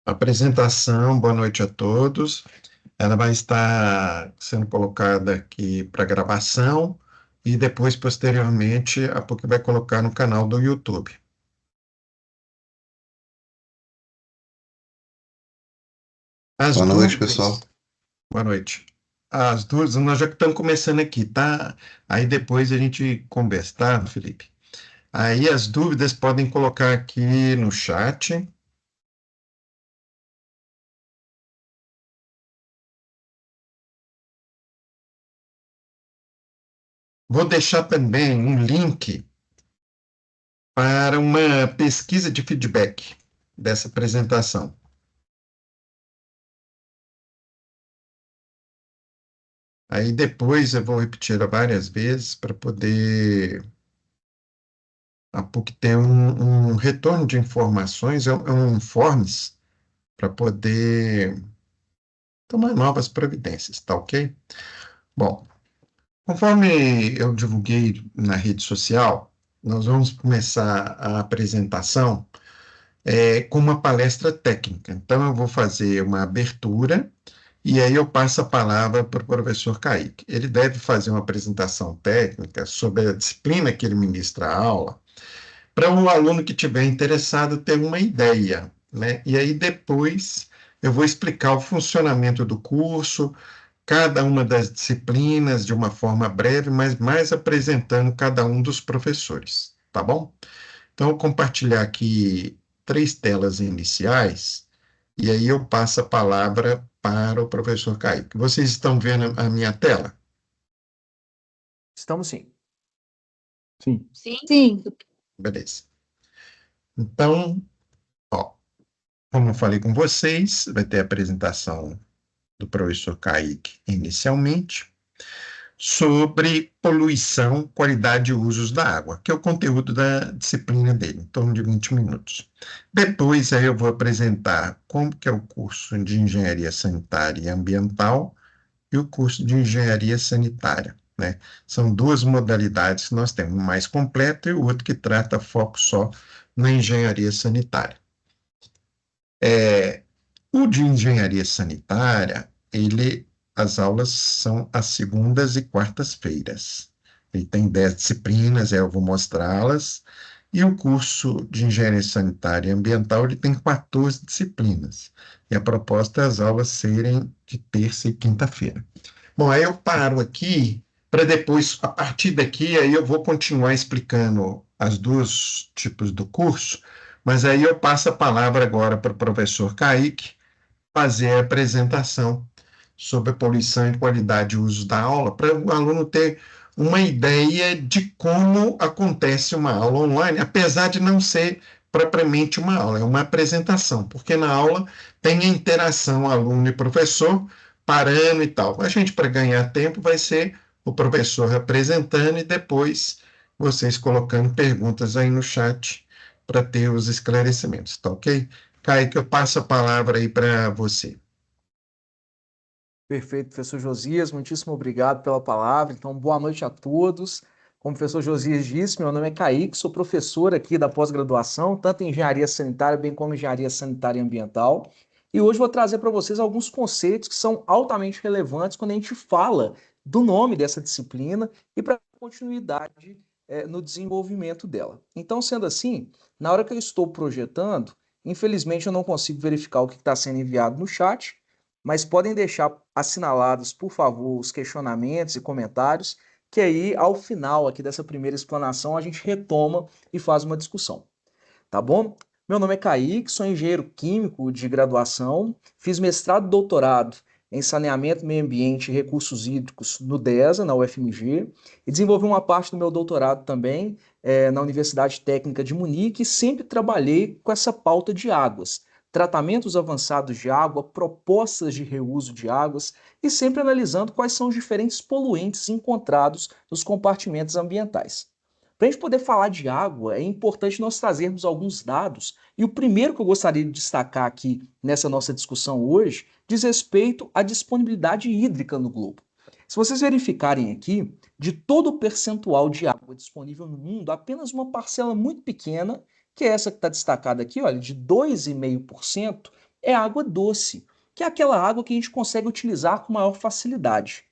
Apresentação, boa noite a todos. Ela vai estar sendo colocada aqui para gravação e depois, posteriormente, a PUC vai colocar no canal do YouTube. As Boa noite, pessoal. dúvidas, boa noite. As dúvidas, nós já estamos começando aqui, tá? Aí depois a gente conversa, tá, Felipe? Aí as dúvidas podem colocar aqui no chat. Vou deixar também um link para uma pesquisa de feedback dessa apresentação. Aí depois eu vou repetir várias vezes para poder a PUC ter um retorno de informações, é um informes para poder tomar novas providências, tá ok? Bom, conforme eu divulguei na rede social, nós vamos começar a apresentação com uma palestra técnica. Então, eu vou fazer uma abertura e aí eu passo a palavra para o professor Kaique. Ele deve fazer uma apresentação técnica sobre a disciplina que ele ministra a aula, para um aluno que tiver interessado ter uma ideia, né? E aí depois eu vou explicar o funcionamento do curso, cada uma das disciplinas de uma forma breve, mas mais apresentando cada um dos professores, tá bom? Então, eu vou compartilhar aqui três telas iniciais, e aí eu passo a palavra para o professor Kaique. Vocês estão vendo a minha tela? Estamos sim. Sim. Sim. Beleza. Então, ó, como eu falei com vocês, vai ter a apresentação do professor Kaique inicialmente, sobre poluição, qualidade e usos da água, que é o conteúdo da disciplina dele, em torno de 20 minutos. Depois, aí eu vou apresentar como que é o curso de Engenharia Sanitária e Ambiental e o curso de Engenharia Sanitária, né? São duas modalidades que nós temos, um mais completo e o outro que trata foco só na engenharia sanitária. O de engenharia sanitária, as aulas são às segundas e quartas-feiras. Ele tem 10 disciplinas, eu vou mostrá-las. E o curso de engenharia sanitária e ambiental, ele tem 14 disciplinas. E a proposta é as aulas serem de terça e quinta-feira. Bom, aí eu paro aqui para depois, a partir daqui, aí eu vou continuar explicando as duas tipos do curso, mas aí eu passo a palavra agora para o professor Kaique fazer a apresentação sobre a poluição e qualidade e uso da aula, para o aluno ter uma ideia de como acontece uma aula online, apesar de não ser propriamente uma aula, é uma apresentação, porque na aula tem a interação aluno e professor, parando e tal. A gente, para ganhar tempo, vai ser o professor apresentando e depois vocês colocando perguntas aí no chat para ter os esclarecimentos, tá ok? Kaique, eu passo a palavra aí para você. Perfeito, professor Josias, muitíssimo obrigado pela palavra. Então, boa noite a todos. Como o professor Josias disse, meu nome é Kaique, sou professor aqui da pós-graduação, tanto em engenharia sanitária, bem como engenharia sanitária e ambiental. E hoje vou trazer para vocês alguns conceitos que são altamente relevantes quando a gente fala do nome dessa disciplina e para continuidade no desenvolvimento dela. Então, sendo assim, na hora que eu estou projetando, infelizmente eu não consigo verificar o que está sendo enviado no chat, mas podem deixar assinalados, por favor, os questionamentos e comentários, que aí, ao final aqui dessa primeira explanação, a gente retoma e faz uma discussão, tá bom? Meu nome é Kaique, sou engenheiro químico de graduação, fiz mestrado e doutorado em saneamento, meio ambiente e recursos hídricos no DESA, na UFMG, e desenvolvi uma parte do meu doutorado também na Universidade Técnica de Munique, e sempre trabalhei com essa pauta de águas, tratamentos avançados de água, propostas de reuso de águas e sempre analisando quais são os diferentes poluentes encontrados nos compartimentos ambientais. Para a gente poder falar de água, é importante nós trazermos alguns dados, e o primeiro que eu gostaria de destacar aqui nessa nossa discussão hoje diz respeito à disponibilidade hídrica no globo. Se vocês verificarem aqui, de todo o percentual de água disponível no mundo, apenas uma parcela muito pequena, que é essa que está destacada aqui, olha, de 2,5%, é a água doce, que é aquela água que a gente consegue utilizar com maior facilidade.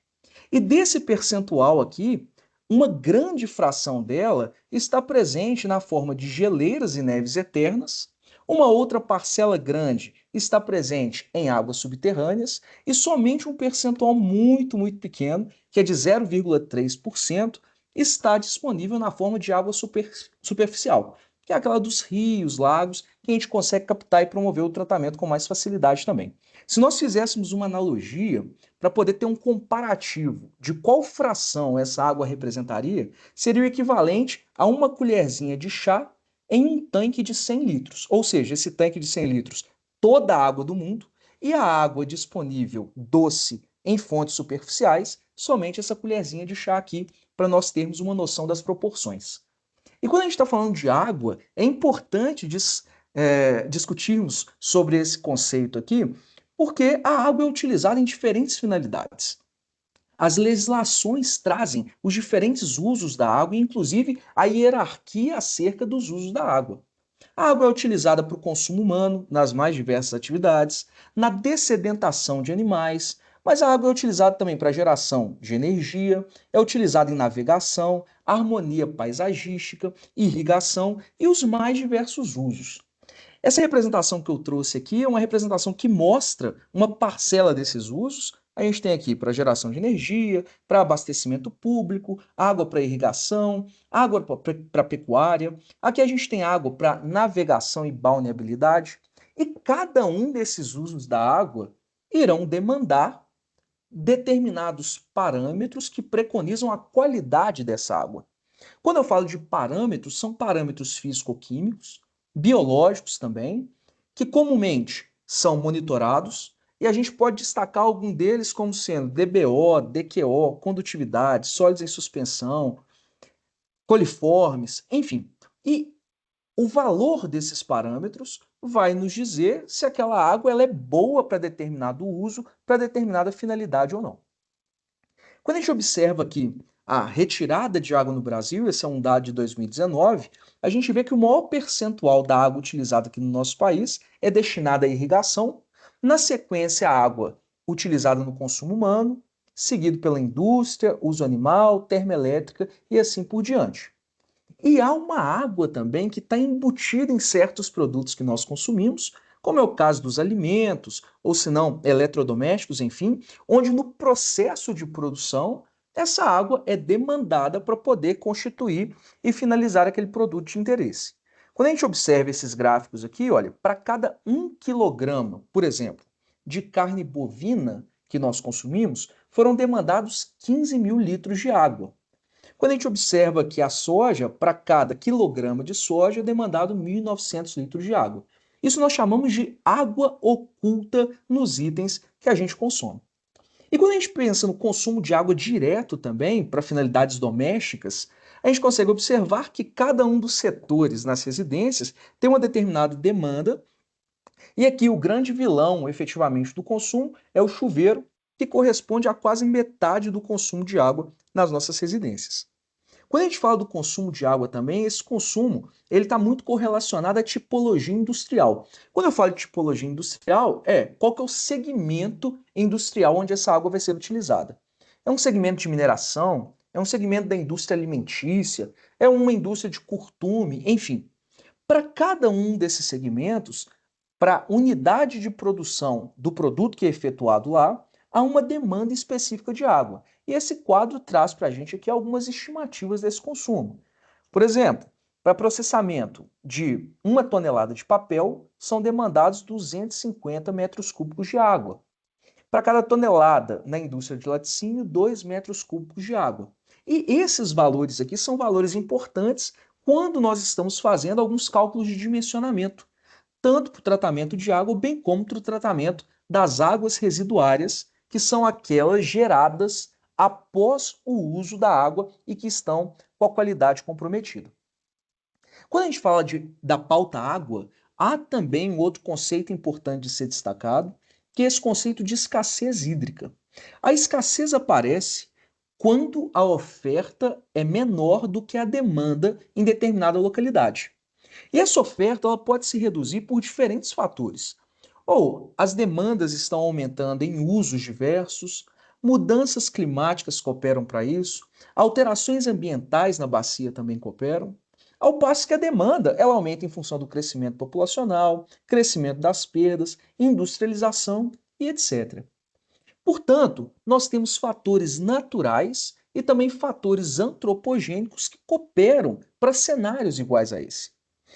E desse percentual aqui, uma grande fração dela está presente na forma de geleiras e neves eternas, uma outra parcela grande está presente em águas subterrâneas e somente um percentual muito pequeno, que é de 0,3%, está disponível na forma de água superficial, que é aquela dos rios, lagos, que a gente consegue captar e promover o tratamento com mais facilidade também. Se nós fizéssemos uma analogia para poder ter um comparativo de qual fração essa água representaria, seria o equivalente a uma colherzinha de chá em um tanque de 100 litros. Ou seja, esse tanque de 100 litros, toda a água do mundo, e a água disponível doce em fontes superficiais, somente essa colherzinha de chá aqui, para nós termos uma noção das proporções. E quando a gente está falando de água, é importante discutirmos sobre esse conceito aqui, porque a água é utilizada em diferentes finalidades. As legislações trazem os diferentes usos da água, inclusive a hierarquia acerca dos usos da água. A água é utilizada para o consumo humano, nas mais diversas atividades, na dessedentação de animais, mas a água é utilizada também para a geração de energia, é utilizada em navegação, harmonia paisagística, irrigação e os mais diversos usos. Essa representação que eu trouxe aqui é uma representação que mostra uma parcela desses usos. A gente tem aqui para geração de energia, para abastecimento público, água para irrigação, água para pecuária. Aqui a gente tem água para navegação e balneabilidade. E cada um desses usos da água irão demandar determinados parâmetros que preconizam a qualidade dessa água. Quando eu falo de parâmetros, são parâmetros físico-químicos, biológicos também, que comumente são monitorados, e a gente pode destacar algum deles como sendo DBO, DQO, condutividade, sólidos em suspensão, coliformes, enfim. E o valor desses parâmetros vai nos dizer se aquela água ela é boa para determinado uso, para determinada finalidade ou não. Quando a gente observa aqui a retirada de água no Brasil, esse é um dado de 2019, a gente vê que o maior percentual da água utilizada aqui no nosso país é destinada à irrigação, na sequência a água utilizada no consumo humano, seguido pela indústria, uso animal, termoelétrica e assim por diante. E há uma água também que está embutida em certos produtos que nós consumimos, como é o caso dos alimentos, ou se não, eletrodomésticos, enfim, onde no processo de produção, essa água é demandada para poder constituir e finalizar aquele produto de interesse. Quando a gente observa esses gráficos aqui, olha, para cada 1 quilograma, por exemplo, de carne bovina que nós consumimos, foram demandados 15 mil litros de água. Quando a gente observa que a soja, para cada quilograma de soja, é demandado 1.900 litros de água. Isso nós chamamos de água oculta nos itens que a gente consome. E quando a gente pensa no consumo de água direto também, para finalidades domésticas, a gente consegue observar que cada um dos setores nas residências tem uma determinada demanda, e aqui o grande vilão, efetivamente, do consumo é o chuveiro, que corresponde a quase metade do consumo de água nas nossas residências. Quando a gente fala do consumo de água também, esse consumo ele está muito correlacionado à tipologia industrial. Quando eu falo de tipologia industrial, qual que é o segmento industrial onde essa água vai ser utilizada? É um segmento de mineração? É um segmento da indústria alimentícia? É uma indústria de curtume? Enfim, para cada um desses segmentos, para a unidade de produção do produto que é efetuado lá, há uma demanda específica de água. E esse quadro traz para a gente aqui algumas estimativas desse consumo. Por exemplo, para processamento de 1 tonelada de papel, são demandados 250 metros cúbicos de água. Para cada tonelada na indústria de laticínio, 2 metros cúbicos de água. E esses valores aqui são valores importantes quando nós estamos fazendo alguns cálculos de dimensionamento, tanto para o tratamento de água, bem como para o tratamento das águas residuárias, que são aquelas geradas após o uso da água e que estão com a qualidade comprometida. Quando a gente fala da pauta água, há também um outro conceito importante de ser destacado, que é esse conceito de escassez hídrica. A escassez aparece quando a oferta é menor do que a demanda em determinada localidade. E essa oferta ela pode se reduzir por diferentes fatores. Ou as demandas estão aumentando em usos diversos, mudanças climáticas cooperam para isso, alterações ambientais na bacia também cooperam, ao passo que a demanda ela aumenta em função do crescimento populacional, crescimento das perdas, industrialização e etc. Portanto, nós temos fatores naturais e também fatores antropogênicos que cooperam para cenários iguais a esse.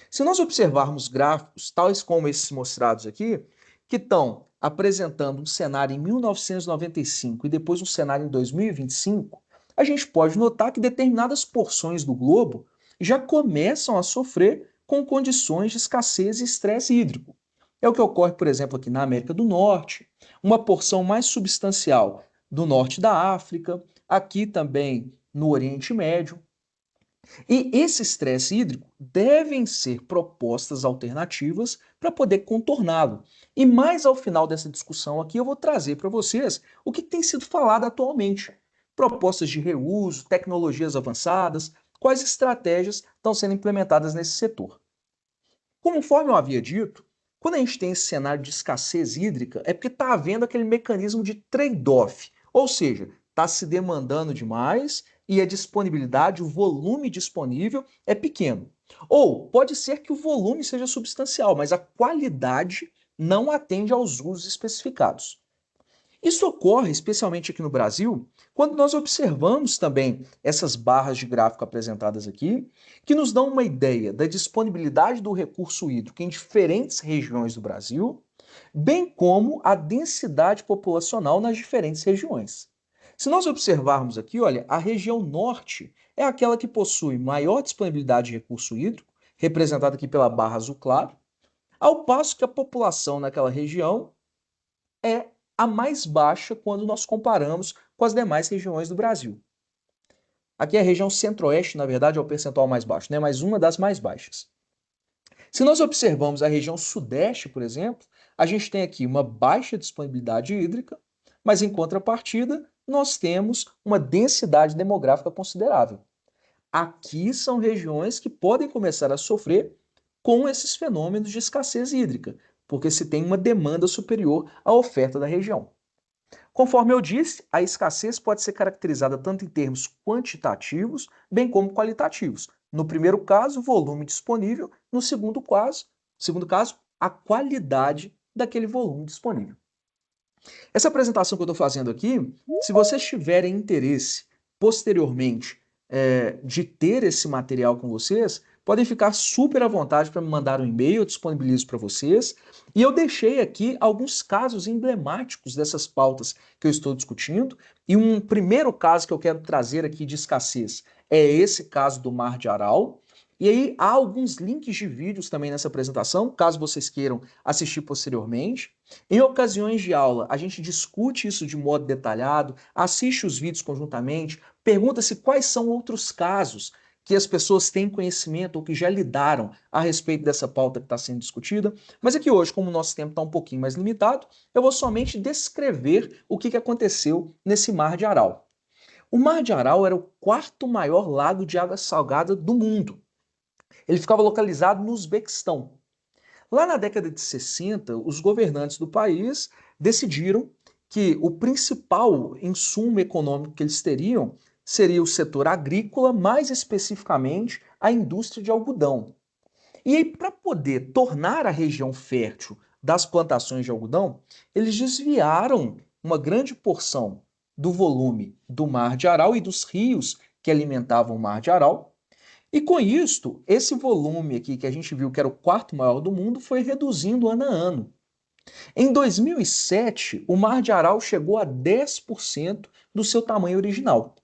Se nós observarmos gráficos, tais como esses mostrados aqui, que estão apresentando um cenário em 1995 e depois um cenário em 2025, a gente pode notar que determinadas porções do globo já começam a sofrer com condições de escassez e estresse hídrico. É o que ocorre, por exemplo, aqui na América do Norte, uma porção mais substancial do norte da África, aqui também no Oriente Médio. E esse estresse hídrico devem ser propostas alternativas para poder contorná-lo. E mais ao final dessa discussão aqui eu vou trazer para vocês o que tem sido falado atualmente. Propostas de reuso, tecnologias avançadas, quais estratégias estão sendo implementadas nesse setor. Conforme eu havia dito, quando a gente tem esse cenário de escassez hídrica, é porque está havendo aquele mecanismo de trade-off, ou seja, está se demandando demais e a disponibilidade, o volume disponível é pequeno. Ou pode ser que o volume seja substancial, mas a qualidade não atende aos usos especificados. Isso ocorre, especialmente aqui no Brasil, quando nós observamos também essas barras de gráfico apresentadas aqui, que nos dão uma ideia da disponibilidade do recurso hídrico em diferentes regiões do Brasil, bem como a densidade populacional nas diferentes regiões. Se nós observarmos aqui, olha, a região norte é aquela que possui maior disponibilidade de recurso hídrico, representada aqui pela barra azul claro, ao passo que a população naquela região é a mais baixa quando nós comparamos com as demais regiões do Brasil. Aqui a região centro-oeste, na verdade, é o percentual mais baixo, né? Mas uma das mais baixas. Se nós observamos a região sudeste, por exemplo, a gente tem aqui uma baixa disponibilidade hídrica, mas em contrapartida, nós temos uma densidade demográfica considerável. Aqui são regiões que podem começar a sofrer com esses fenômenos de escassez hídrica, porque se tem uma demanda superior à oferta da região. Conforme eu disse, a escassez pode ser caracterizada tanto em termos quantitativos, bem como qualitativos. No primeiro caso, o volume disponível, no segundo caso, a qualidade daquele volume disponível. Essa apresentação que eu estou fazendo aqui, se vocês tiverem interesse posteriormente de ter esse material com vocês, podem ficar super à vontade para me mandar um e-mail, eu disponibilizo para vocês. E eu deixei aqui alguns casos emblemáticos dessas pautas que eu estou discutindo. E um primeiro caso que eu quero trazer aqui de escassez é esse caso do Mar de Aral. E aí há alguns links de vídeos também nessa apresentação, caso vocês queiram assistir posteriormente. Em ocasiões de aula, a gente discute isso de modo detalhado, assiste os vídeos conjuntamente, pergunta-se quais são outros casos que as pessoas têm conhecimento ou que já lidaram a respeito dessa pauta que está sendo discutida. Mas aqui hoje, como o nosso tempo está um pouquinho mais limitado, eu vou somente descrever o que aconteceu nesse Mar de Aral. O Mar de Aral era o quarto maior lago de água salgada do mundo. Ele ficava localizado no Uzbequistão. Lá na década de 60, os governantes do país decidiram que o principal insumo econômico que eles teriam seria o setor agrícola, mais especificamente a indústria de algodão. E aí, para poder tornar a região fértil das plantações de algodão, eles desviaram uma grande porção do volume do Mar de Aral e dos rios que alimentavam o Mar de Aral. E com isto, esse volume aqui que a gente viu que era o quarto maior do mundo foi reduzindo ano a ano. Em 2007, o Mar de Aral chegou a 10% do seu tamanho original.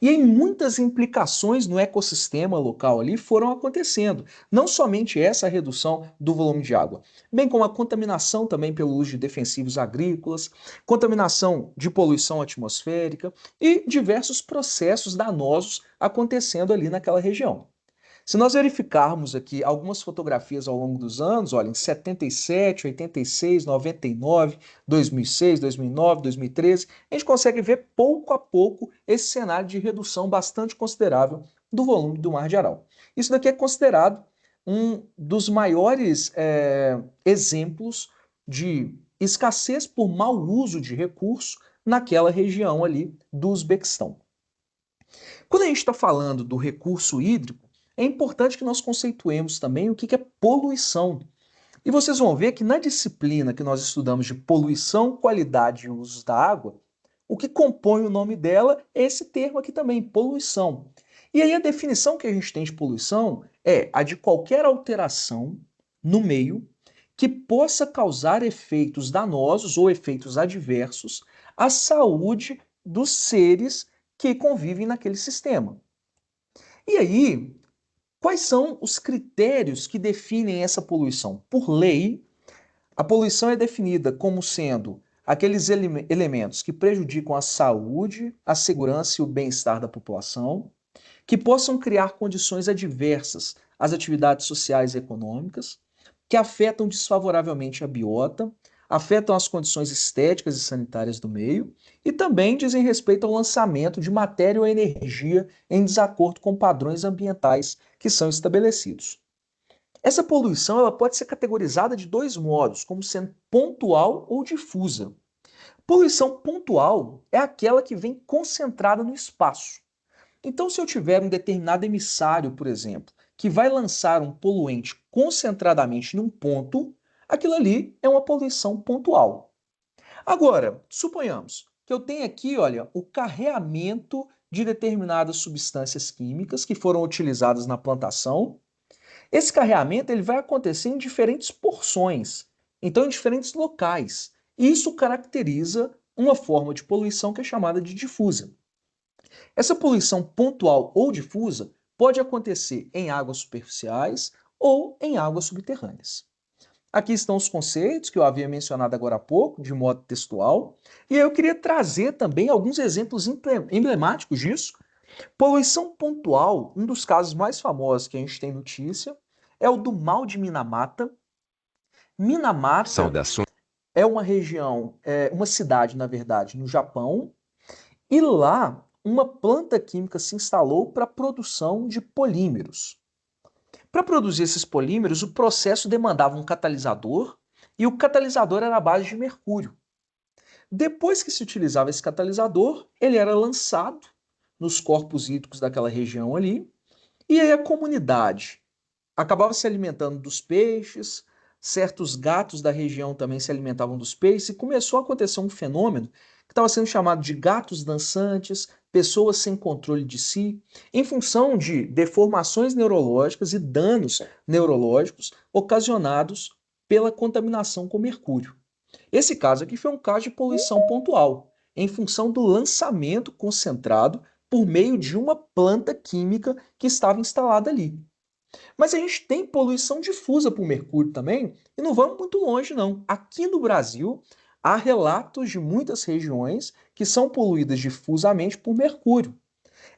E aí muitas implicações no ecossistema local ali foram acontecendo. Não somente essa redução do volume de água, bem como a contaminação também pelo uso de defensivos agrícolas, contaminação de poluição atmosférica e diversos processos danosos acontecendo ali naquela região. Se nós verificarmos aqui algumas fotografias ao longo dos anos, olha, em 77, 86, 99, 2006, 2009, 2013, a gente consegue ver pouco a pouco esse cenário de redução bastante considerável do volume do Mar de Aral. Isso daqui é considerado um dos maiores exemplos de escassez por mau uso de recurso naquela região ali do Uzbequistão. Quando a gente está falando do recurso hídrico, é importante que nós conceituemos também o que é poluição. E vocês vão ver que na disciplina que nós estudamos de poluição, qualidade e usos da água, o que compõe o nome dela é esse termo aqui também, poluição. E aí a definição que a gente tem de poluição é a de qualquer alteração no meio que possa causar efeitos danosos ou efeitos adversos à saúde dos seres que convivem naquele sistema. E aí, quais são os critérios que definem essa poluição? Por lei, a poluição é definida como sendo aqueles elementos que prejudicam a saúde, a segurança e o bem-estar da população, que possam criar condições adversas às atividades sociais e econômicas, que afetam desfavoravelmente a biota, afetam as condições estéticas e sanitárias do meio e também dizem respeito ao lançamento de matéria ou energia em desacordo com padrões ambientais que são estabelecidos. Essa poluição ela pode ser categorizada de dois modos, como sendo pontual ou difusa. Poluição pontual é aquela que vem concentrada no espaço. Então, se eu tiver um determinado emissário, por exemplo, que vai lançar um poluente concentradamente num ponto, aquilo ali é uma poluição pontual. Agora, suponhamos que eu tenho aqui, olha, o carreamento de determinadas substâncias químicas que foram utilizadas na plantação. Esse carreamento ele vai acontecer em diferentes porções, então em diferentes locais. Isso caracteriza uma forma de poluição que é chamada de difusa. Essa poluição pontual ou difusa pode acontecer em águas superficiais ou em águas subterrâneas. Aqui estão os conceitos que eu havia mencionado agora há pouco, de modo textual, e eu queria trazer também alguns exemplos emblemáticos disso. Poluição pontual, um dos casos mais famosos que a gente tem notícia, é o do Mal de Minamata. Minamata Saudações. é uma região, uma cidade, na verdade, no Japão, e lá uma planta química se instalou para a produção de polímeros. Para produzir esses polímeros, o processo demandava um catalisador e o catalisador era à base de mercúrio. Depois que se utilizava esse catalisador, ele era lançado nos corpos hídricos daquela região ali, e aí a comunidade acabava se alimentando dos peixes, certos gatos da região também se alimentavam dos peixes, e começou a acontecer um fenômeno que estava sendo chamado de gatos dançantes, pessoas sem controle de si, em função de deformações neurológicas e danos neurológicos ocasionados pela contaminação com mercúrio. Esse caso aqui foi um caso de poluição pontual, em função do lançamento concentrado por meio de uma planta química que estava instalada ali. Mas a gente tem poluição difusa por mercúrio também, e não vamos muito longe não. Aqui no Brasil, há relatos de muitas regiões que são poluídas difusamente por mercúrio.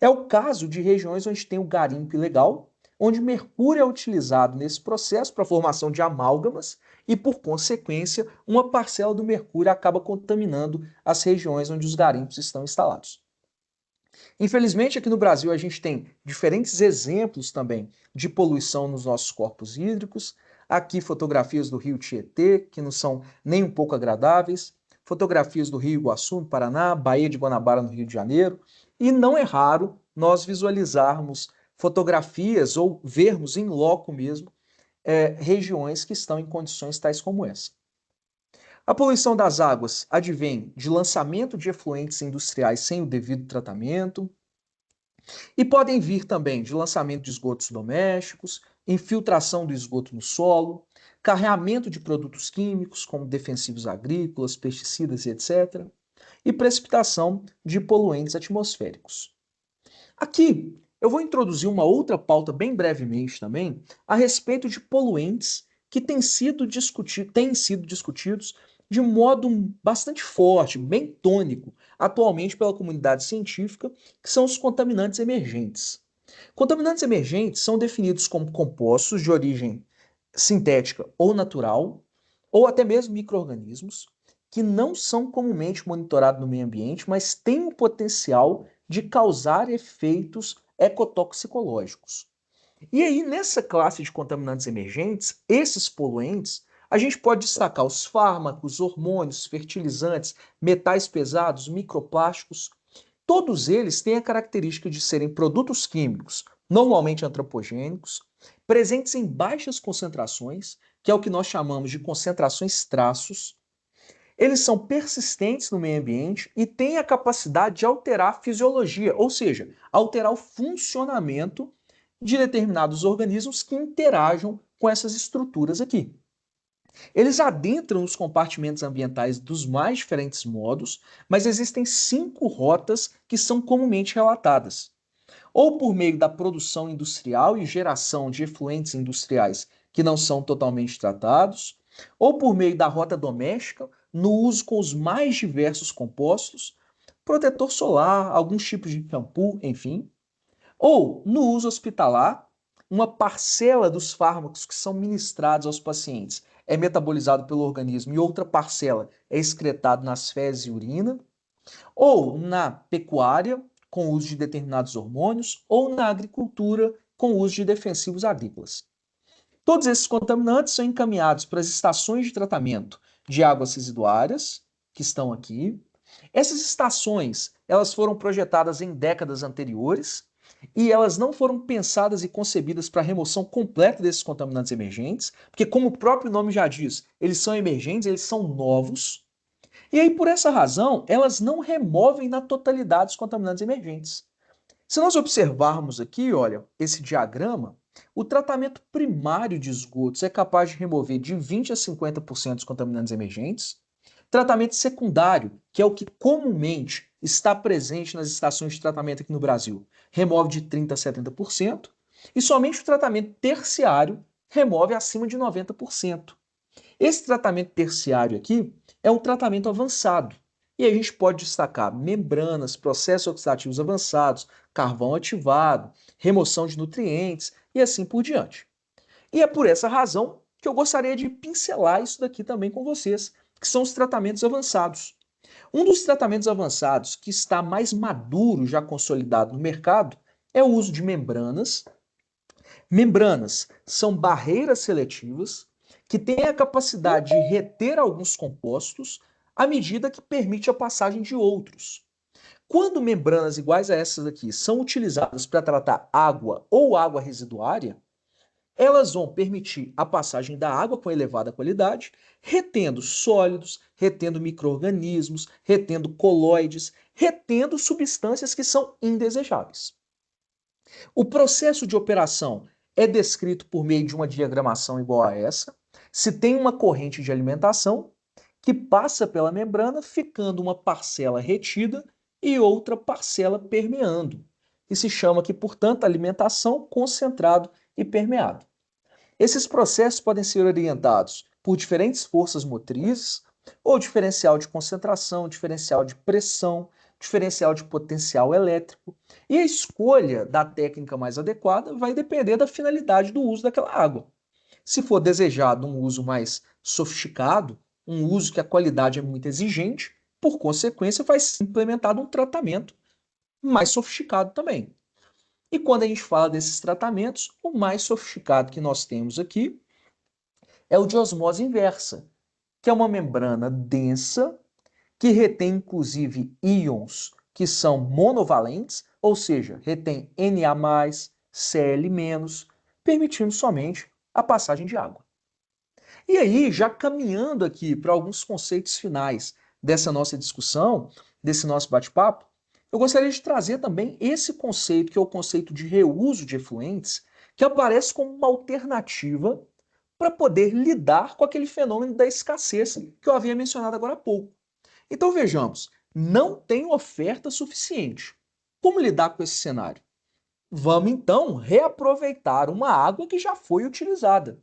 É o caso de regiões onde tem o garimpo ilegal, onde mercúrio é utilizado nesse processo para a formação de amálgamas e, por consequência, uma parcela do mercúrio acaba contaminando as regiões onde os garimpos estão instalados. Infelizmente, aqui no Brasil, a gente tem diferentes exemplos também de poluição nos nossos corpos hídricos. Aqui, fotografias do rio Tietê, que não são nem um pouco agradáveis. Fotografias do Rio Iguaçu, no Paraná, Baía de Guanabara, no Rio de Janeiro. E não é raro nós visualizarmos fotografias ou vermos em loco mesmo regiões que estão em condições tais como essa. A poluição das águas advém de lançamento de efluentes industriais sem o devido tratamento e podem vir também de lançamento de esgotos domésticos, infiltração do esgoto no solo, carreamento de produtos químicos como defensivos agrícolas, pesticidas e etc., e precipitação de poluentes atmosféricos. Aqui eu vou introduzir uma outra pauta bem brevemente também a respeito de poluentes que têm sido discutidos de modo bastante forte, bem tônico, atualmente pela comunidade científica, que são os contaminantes emergentes. Contaminantes emergentes são definidos como compostos de origem sintética ou natural, ou até mesmo micro-organismos, que não são comumente monitorados no meio ambiente, mas têm o potencial de causar efeitos ecotoxicológicos. E aí, nessa classe de contaminantes emergentes, esses poluentes A gente pode destacar os fármacos, hormônios, fertilizantes, metais pesados, microplásticos. Todos eles têm a característica de serem produtos químicos, normalmente antropogênicos, presentes em baixas concentrações, que é o que nós chamamos de concentrações traços. Eles são persistentes no meio ambiente e têm a capacidade de alterar a fisiologia, ou seja, alterar o funcionamento de determinados organismos que interajam com essas estruturas aqui. Eles adentram os compartimentos ambientais dos mais diferentes modos, mas existem 5 rotas que são comumente relatadas. Ou por meio da produção industrial e geração de efluentes industriais que não são totalmente tratados, ou por meio da rota doméstica, no uso com os mais diversos compostos, protetor solar, alguns tipos de shampoo, enfim, ou no uso hospitalar, uma parcela dos fármacos que são ministrados aos pacientes é metabolizado pelo organismo e outra parcela é excretado nas fezes e urina, ou na pecuária, com o uso de determinados hormônios, ou na agricultura, com o uso de defensivos agrícolas. Todos esses contaminantes são encaminhados para as estações de tratamento de águas residuárias, que estão aqui. Essas estações, elas foram projetadas em décadas anteriores e elas não foram pensadas e concebidas para a remoção completa desses contaminantes emergentes, porque como o próprio nome já diz, eles são emergentes, eles são novos. E aí, por essa razão, elas não removem na totalidade os contaminantes emergentes. Se nós observarmos aqui, olha, esse diagrama, o tratamento primário de esgotos é capaz de remover de 20 a 50% dos contaminantes emergentes. Tratamento secundário, que é o que comumente está presente nas estações de tratamento aqui no Brasil, remove de 30 a 70%. E somente o tratamento terciário remove acima de 90%. Esse tratamento terciário aqui é um tratamento avançado. E a gente pode destacar membranas, processos oxidativos avançados, carvão ativado, remoção de nutrientes e assim por diante. E é por essa razão que eu gostaria de pincelar isso daqui também com vocês, que são os tratamentos avançados. Um dos tratamentos avançados que está mais maduro, já consolidado no mercado, é o uso de membranas. Membranas são barreiras seletivas que têm a capacidade de reter alguns compostos à medida que permite a passagem de outros. Quando membranas iguais a essas aqui são utilizadas para tratar água ou água residuária, elas vão permitir a passagem da água com elevada qualidade, retendo sólidos, retendo micro-organismos, retendo colóides, retendo substâncias que são indesejáveis. O processo de operação é descrito por meio de uma diagramação igual a essa. Se tem uma corrente de alimentação que passa pela membrana, ficando uma parcela retida e outra parcela permeando. E se chama aqui, portanto, alimentação, concentrado e permeado. Esses processos podem ser orientados por diferentes forças motrizes, ou diferencial de concentração, diferencial de pressão, diferencial de potencial elétrico. E a escolha da técnica mais adequada vai depender da finalidade do uso daquela água. Se for desejado um uso mais sofisticado, um uso que a qualidade é muito exigente, por consequência vai ser implementado um tratamento mais sofisticado também. E quando a gente fala desses tratamentos, o mais sofisticado que nós temos aqui é o de osmose inversa, que é uma membrana densa que retém inclusive íons que são monovalentes, ou seja, retém Na+, Cl-, permitindo somente a passagem de água. E aí, já caminhando aqui para alguns conceitos finais dessa nossa discussão, desse nosso bate-papo, eu gostaria de trazer também esse conceito, que é o conceito de reuso de efluentes, que aparece como uma alternativa para poder lidar com aquele fenômeno da escassez que eu havia mencionado agora há pouco. Então vejamos, não tem oferta suficiente. Como lidar com esse cenário? Vamos então reaproveitar uma água que já foi utilizada.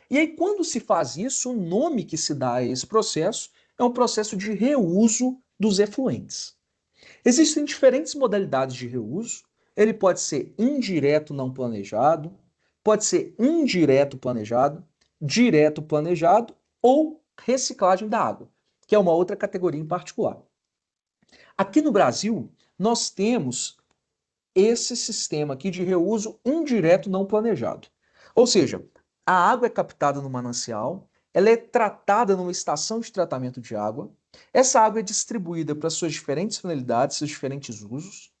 E aí, quando se faz isso, o nome que se dá a esse processo é um processo de reuso dos efluentes. Existem diferentes modalidades de reuso. Ele pode ser indireto não planejado, pode ser indireto planejado, direto planejado ou reciclagem da água, que é uma outra categoria em particular. Aqui no Brasil, nós temos esse sistema aqui de reuso indireto não planejado. Ou seja, a água é captada no manancial, ela é tratada numa estação de tratamento de água. Essa água é distribuída para suas diferentes finalidades, seus diferentes usos.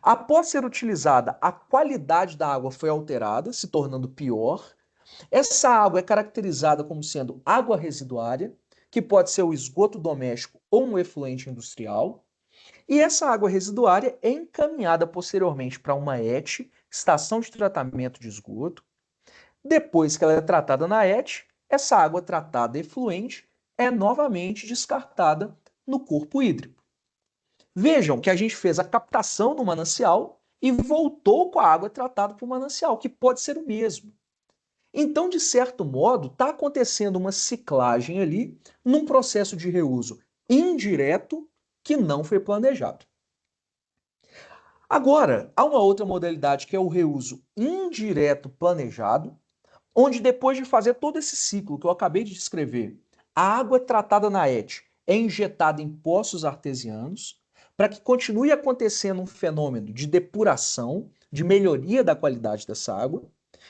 Após ser utilizada, a qualidade da água foi alterada, se tornando pior. Essa água é caracterizada como sendo água residuária, que pode ser o esgoto doméstico ou um efluente industrial. E essa água residuária é encaminhada posteriormente para uma ET, estação de tratamento de esgoto. Depois que ela é tratada na ET, essa água tratada efluente é novamente descartada no corpo hídrico. Vejam que a gente fez a captação no manancial e voltou com a água tratada para o manancial, que pode ser o mesmo. Então, de certo modo, está acontecendo uma ciclagem ali num processo de reuso indireto que não foi planejado. Agora, há uma outra modalidade que é o reuso indireto planejado, onde depois de fazer todo esse ciclo que eu acabei de descrever, a água tratada na ET é injetada em poços artesianos para que continue acontecendo um fenômeno de depuração, de melhoria da qualidade dessa água,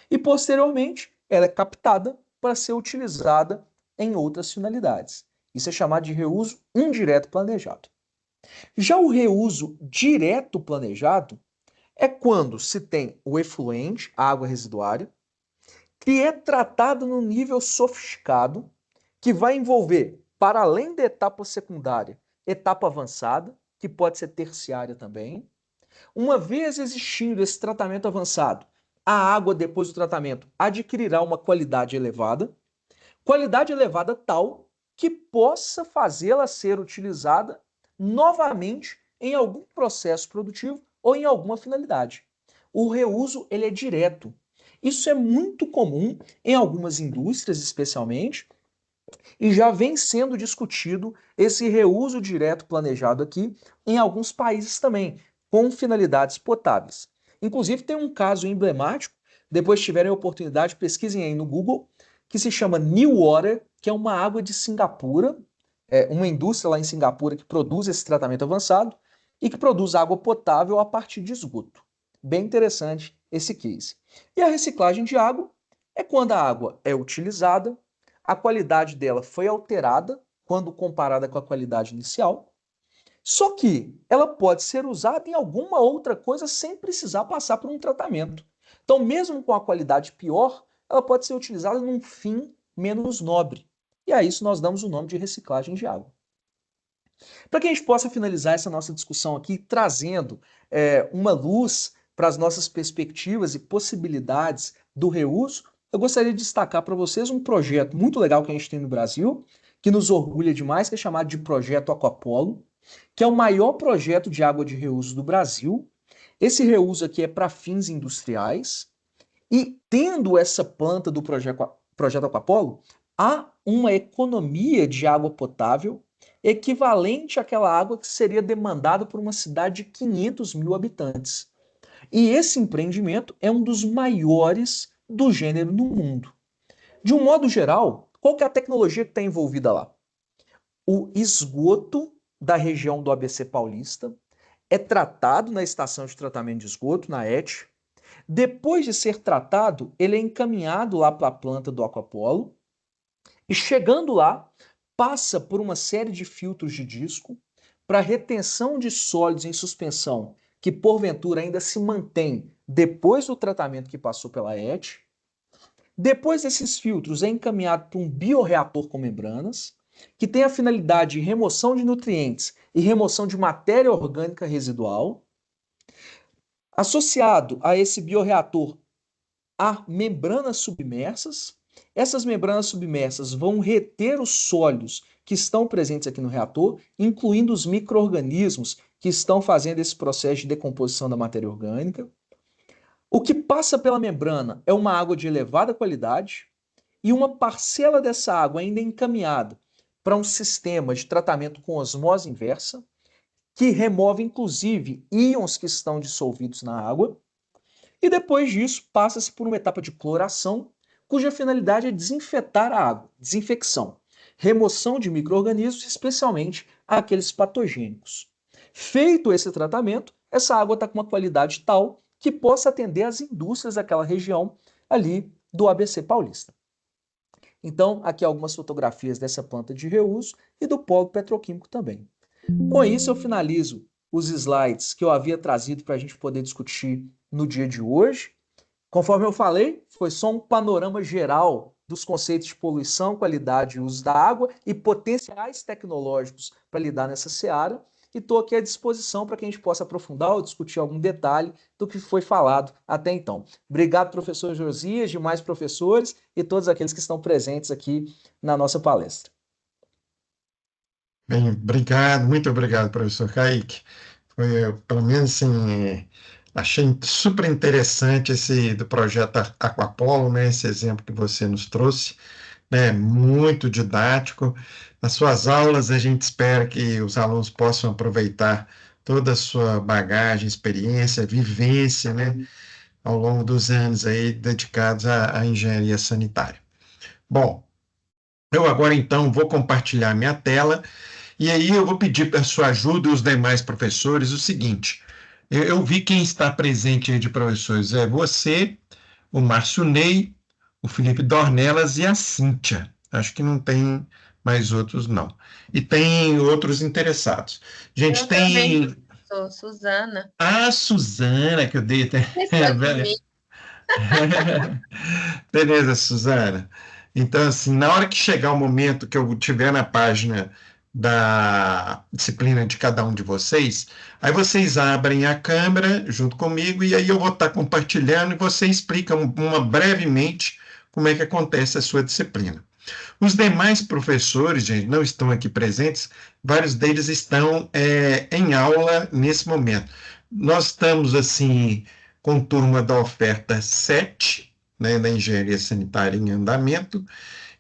e posteriormente ela é captada para ser utilizada em outras finalidades. Isso é chamado de reuso indireto planejado. Já o reuso direto planejado é quando se tem o efluente, a água residuária, que é tratado num nível sofisticado, que vai envolver, para além da etapa secundária, etapa avançada, que pode ser terciária também. Uma vez existindo esse tratamento avançado, a água depois do tratamento adquirirá uma qualidade elevada tal que possa fazê-la ser utilizada novamente em algum processo produtivo ou em alguma finalidade. O reuso ele é direto. Isso é muito comum em algumas indústrias, especialmente, e já vem sendo discutido esse reuso direto planejado aqui em alguns países também, com finalidades potáveis. Inclusive, tem um caso emblemático, depois tiverem a oportunidade, pesquisem aí no Google, que se chama Newater, que é uma água de Singapura, uma indústria lá em Singapura que produz esse tratamento avançado e que produz água potável a partir de esgoto. Bem interessante esse case. E a reciclagem de água é quando a água é utilizada, a qualidade dela foi alterada quando comparada com a qualidade inicial, só que ela pode ser usada em alguma outra coisa sem precisar passar por um tratamento. Então, mesmo com a qualidade pior, ela pode ser utilizada num fim menos nobre. E a isso nós damos o nome de reciclagem de água. Para que a gente possa finalizar essa nossa discussão aqui, trazendo uma luz para as nossas perspectivas e possibilidades do reuso, eu gostaria de destacar para vocês um projeto muito legal que a gente tem no Brasil, que nos orgulha demais, que é chamado de Projeto Aquapolo, que é o maior projeto de água de reuso do Brasil. Esse reuso aqui é para fins industriais, e tendo essa planta do Projeto Aquapolo, há uma economia de água potável equivalente àquela água que seria demandada por uma cidade de 500 mil habitantes. E esse empreendimento é um dos maiores do gênero no mundo. De um modo geral, qual que é a tecnologia que está envolvida lá? O esgoto da região do ABC Paulista é tratado na estação de tratamento de esgoto, na ET. Depois de ser tratado, ele é encaminhado lá para a planta do Aquapolo e, chegando lá, passa por uma série de filtros de disco para retenção de sólidos em suspensão que porventura ainda se mantém depois do tratamento que passou pela ET. Depois desses filtros é encaminhado para um bioreator com membranas, que tem a finalidade de remoção de nutrientes e remoção de matéria orgânica residual. Associado a esse bioreator há membranas submersas. Essas membranas submersas vão reter os sólidos que estão presentes aqui no reator, incluindo os micro-organismos que estão fazendo esse processo de decomposição da matéria orgânica. O que passa pela membrana é uma água de elevada qualidade e uma parcela dessa água ainda é encaminhada para um sistema de tratamento com osmose inversa, que remove inclusive íons que estão dissolvidos na água. E depois disso, passa-se por uma etapa de cloração, cuja finalidade é desinfetar a água, desinfecção, remoção de micro-organismos, especialmente aqueles patogênicos. Feito esse tratamento, essa água está com uma qualidade tal que possa atender as indústrias daquela região ali do ABC Paulista. Então, aqui algumas fotografias dessa planta de reuso e do polo petroquímico também. Com isso, eu finalizo os slides que eu havia trazido para a gente poder discutir no dia de hoje. Conforme eu falei, foi só um panorama geral dos conceitos de poluição, qualidade e uso da água e potenciais tecnológicos para lidar nessa seara. E estou aqui à disposição para que a gente possa aprofundar ou discutir algum detalhe do que foi falado até então. Obrigado, professor Josias, demais professores e todos aqueles que estão presentes aqui na nossa palestra. Bem, obrigado, muito obrigado, professor Kaique. Foi, pelo menos, assim, achei super interessante esse do projeto Aquapolo, né? Esse exemplo que você nos trouxe, né? Muito didático. Nas suas aulas, a gente espera que os alunos possam aproveitar toda a sua bagagem, experiência, vivência, né? Ao longo dos anos aí dedicados à engenharia sanitária. Bom, eu agora então vou compartilhar minha tela e aí eu vou pedir para a sua ajuda e os demais professores o seguinte: eu vi quem está presente aí de professores, é você, o Márcio Ney, o Felipe Dornelas e a Cíntia. Acho que não tem mais outros, não. E tem outros interessados. Gente, Eu também, tem sou Suzana. a Suzana, que eu dei até. Esqueceu de Velha. mim. Beleza, Suzana. Então, assim, na hora que chegar o momento que eu tiver na página da disciplina de cada um de vocês, aí vocês abrem a câmera junto comigo e aí eu vou estar compartilhando e você explica brevemente como é que acontece a sua disciplina. Os demais professores, gente, não estão aqui presentes, vários deles estão em aula nesse momento. Nós estamos, assim, com turma da oferta 7, né, da Engenharia Sanitária em Andamento,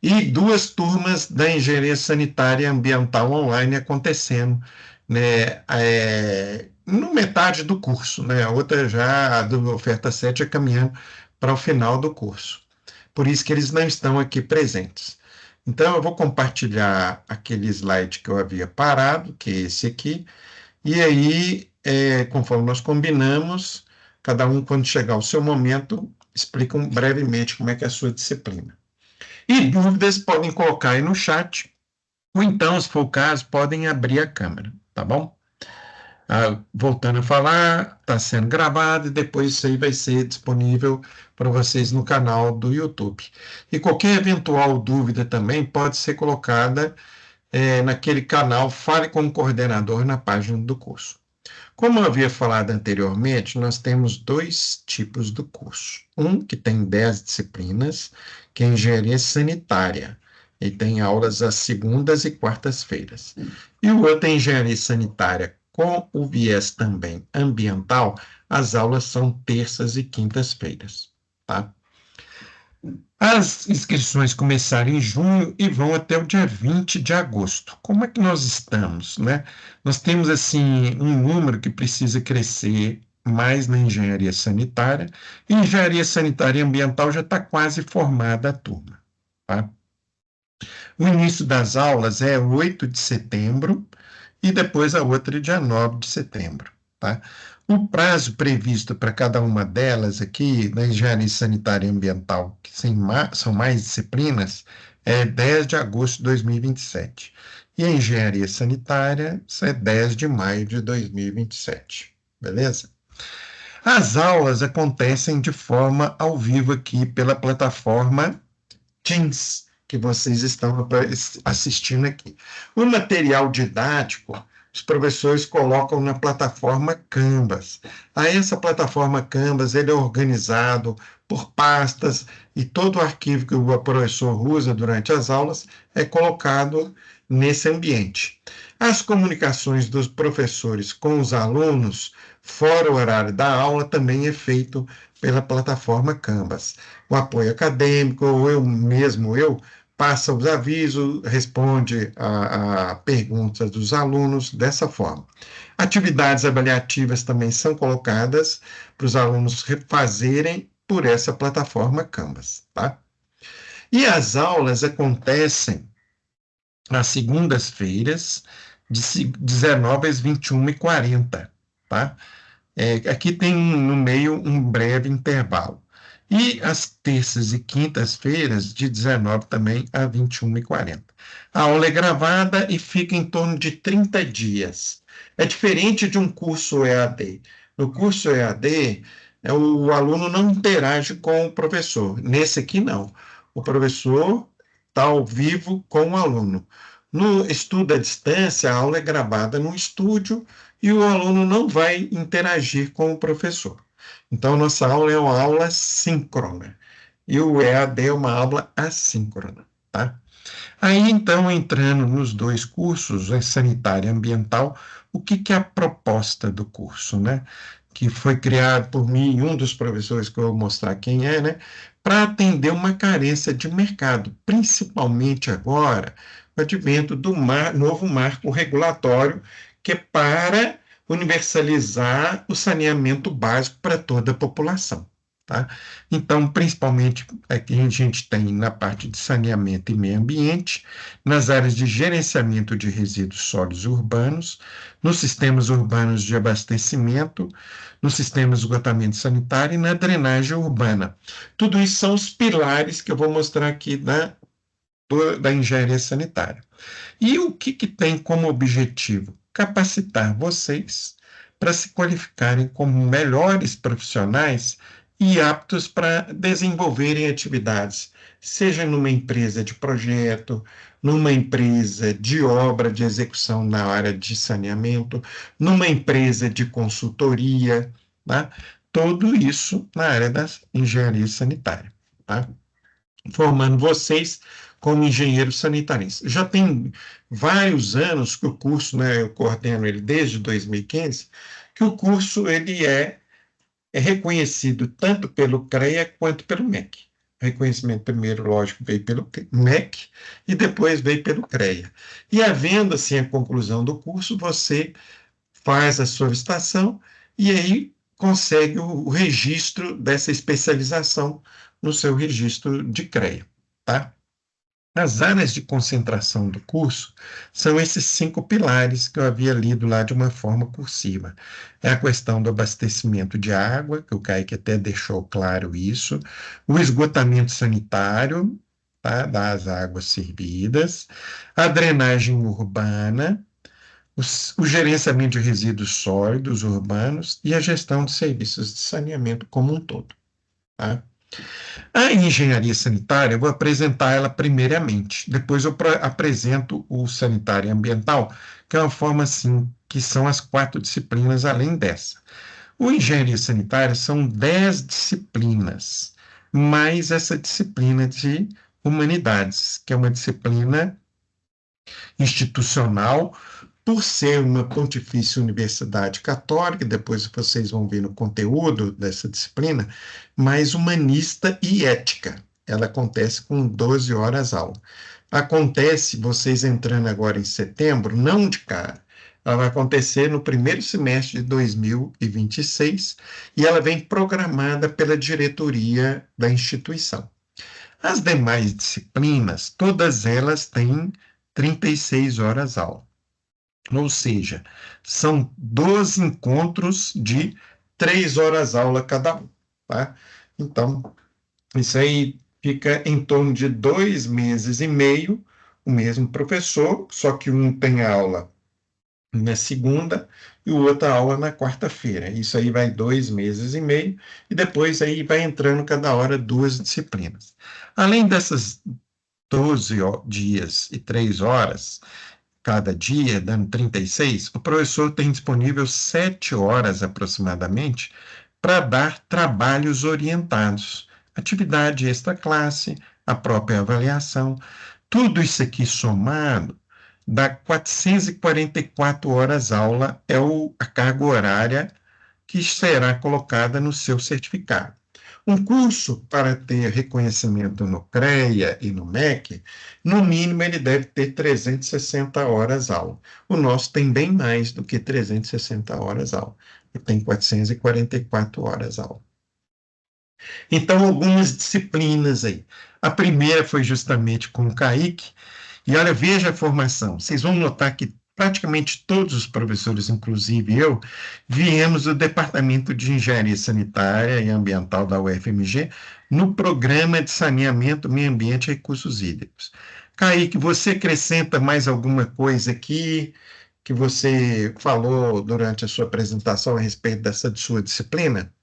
e duas turmas da Engenharia Sanitária Ambiental Online acontecendo, né, no metade do curso, né, a outra já, a da oferta 7, é caminhando para o final do curso. Por isso que eles não estão aqui presentes. Então, eu vou compartilhar aquele slide que eu havia parado, que é esse aqui, e aí, conforme nós combinamos, cada um, quando chegar o seu momento, explica brevemente como é que é a sua disciplina. E dúvidas podem colocar aí no chat, ou então, se for o caso, podem abrir a câmera, tá bom? Voltando a falar, está sendo gravado e depois isso aí vai ser disponível para vocês no canal do YouTube. E qualquer eventual dúvida também pode ser colocada naquele canal Fale com o Coordenador na página do curso. Como eu havia falado anteriormente, nós temos dois tipos do curso. Um que tem 10 disciplinas, que é Engenharia Sanitária, e tem aulas às segundas e quartas-feiras. E o outro é Engenharia Sanitária com o viés também ambiental, as aulas são terças e quintas-feiras, tá? As inscrições começaram em junho e vão até o dia 20 de agosto. Como é que nós estamos, né? Nós temos, assim, um número que precisa crescer mais na engenharia sanitária. E engenharia sanitária e ambiental já está quase formada a turma, tá? O início das aulas é 8 de setembro e depois a outra dia 9 de setembro, tá? O prazo previsto para cada uma delas aqui, na engenharia sanitária e ambiental, que são mais disciplinas, é 10 de agosto de 2027. E a engenharia sanitária é 10 de maio de 2027, beleza? As aulas acontecem de forma ao vivo aqui pela plataforma Teams, que vocês estão assistindo aqui. O material didático, os professores colocam na plataforma Canvas. Aí essa plataforma Canvas, ele é organizado por pastas e todo o arquivo que o professor usa durante as aulas é colocado nesse ambiente. As comunicações dos professores com os alunos, fora o horário da aula, também é feito pela plataforma Canvas. O apoio acadêmico, ou eu passa os avisos, responde a perguntas dos alunos dessa forma. Atividades avaliativas também são colocadas para os alunos refazerem por essa plataforma Canvas, tá? E as aulas acontecem às segundas-feiras, de 19 às 21h40, tá? Aqui tem no meio um breve intervalo. E às terças e quintas-feiras, de 19 também a 21h40. A aula é gravada e fica em torno de 30 dias. É diferente de um curso EAD. No curso EAD, o aluno não interage com o professor. Nesse aqui, não. O professor está ao vivo com o aluno. No estudo à distância, a aula é gravada no estúdio e o aluno não vai interagir com o professor. Então, nossa aula é uma aula síncrona e o EAD é uma aula assíncrona, tá? Aí, então, entrando nos dois cursos, em sanitária e ambiental, o que que é a proposta do curso, né? Que foi criado por mim e um dos professores que eu vou mostrar quem é, né? Para atender uma carência de mercado, principalmente agora, com o advento do novo marco regulatório, que é para universalizar o saneamento básico para toda a população. Tá? Então, principalmente, aqui a gente tem na parte de saneamento e meio ambiente, nas áreas de gerenciamento de resíduos sólidos urbanos, nos sistemas urbanos de abastecimento, no sistema de esgotamento sanitário e na drenagem urbana. Tudo isso são os pilares que eu vou mostrar aqui da engenharia sanitária. E o que, que tem como objetivo? Capacitar vocês para se qualificarem como melhores profissionais e aptos para desenvolverem atividades, seja numa empresa de projeto, numa empresa de obra de execução na área de saneamento, numa empresa de consultoria, tá? Tudo isso na área da engenharia sanitária, tá? Formando vocês como engenheiros sanitaristas. Já tem vários anos que o curso, né, eu coordeno ele desde 2015, que o curso ele é reconhecido tanto pelo CREA quanto pelo MEC. O reconhecimento primeiro, lógico, veio pelo MEC e depois veio pelo CREA. E havendo assim a conclusão do curso, você faz a solicitação e aí consegue o registro dessa especialização no seu registro de CREA, tá? As áreas de concentração do curso são esses 5 pilares que eu havia lido lá de uma forma cursiva. É a questão do abastecimento de água, que o Kaique até deixou claro isso, o esgotamento sanitário, tá, das águas servidas, a drenagem urbana, o gerenciamento de resíduos sólidos urbanos e a gestão de serviços de saneamento como um todo, tá? A engenharia sanitária, eu vou apresentar ela primeiramente, depois eu apresento o sanitário e ambiental, que é uma forma assim, que são as 4 disciplinas além dessa. O engenharia sanitária são 10 disciplinas, mais essa disciplina de humanidades, que é uma disciplina institucional, por ser uma pontifícia universidade católica, depois vocês vão ver no conteúdo dessa disciplina, mais humanista e ética. Ela acontece com 12 horas aula. Acontece, vocês entrando agora em setembro, não de cara. Ela vai acontecer no primeiro semestre de 2026 e ela vem programada pela diretoria da instituição. As demais disciplinas, todas elas têm 36 horas aula. Ou seja, são 12 encontros de 3 horas aula cada um, tá? Então, isso aí fica em torno de 2 meses e meio, o mesmo professor, só que um tem aula na segunda e o outro aula na quarta-feira. Isso aí vai 2 meses e meio, e depois aí vai entrando cada hora 2 disciplinas. Além dessas 12 dias e 3 horas, cada dia, dando 36, o professor tem disponível 7 horas aproximadamente para dar trabalhos orientados, atividade extra-classe, a própria avaliação. Tudo isso aqui somado dá 444 horas aula, é a carga horária que será colocada no seu certificado. Um curso para ter reconhecimento no CREA e no MEC, no mínimo ele deve ter 360 horas aula. O nosso tem bem mais do que 360 horas aula. Ele tem 444 horas aula. Então, algumas disciplinas aí. A primeira foi justamente com o Kaique, e olha, veja a formação. Vocês vão notar que praticamente todos os professores, inclusive eu, viemos do Departamento de Engenharia Sanitária e Ambiental da UFMG, no Programa de Saneamento, Meio Ambiente e Recursos Hídricos. Kaique, você acrescenta mais alguma coisa aqui que você falou durante a sua apresentação a respeito dessa sua disciplina?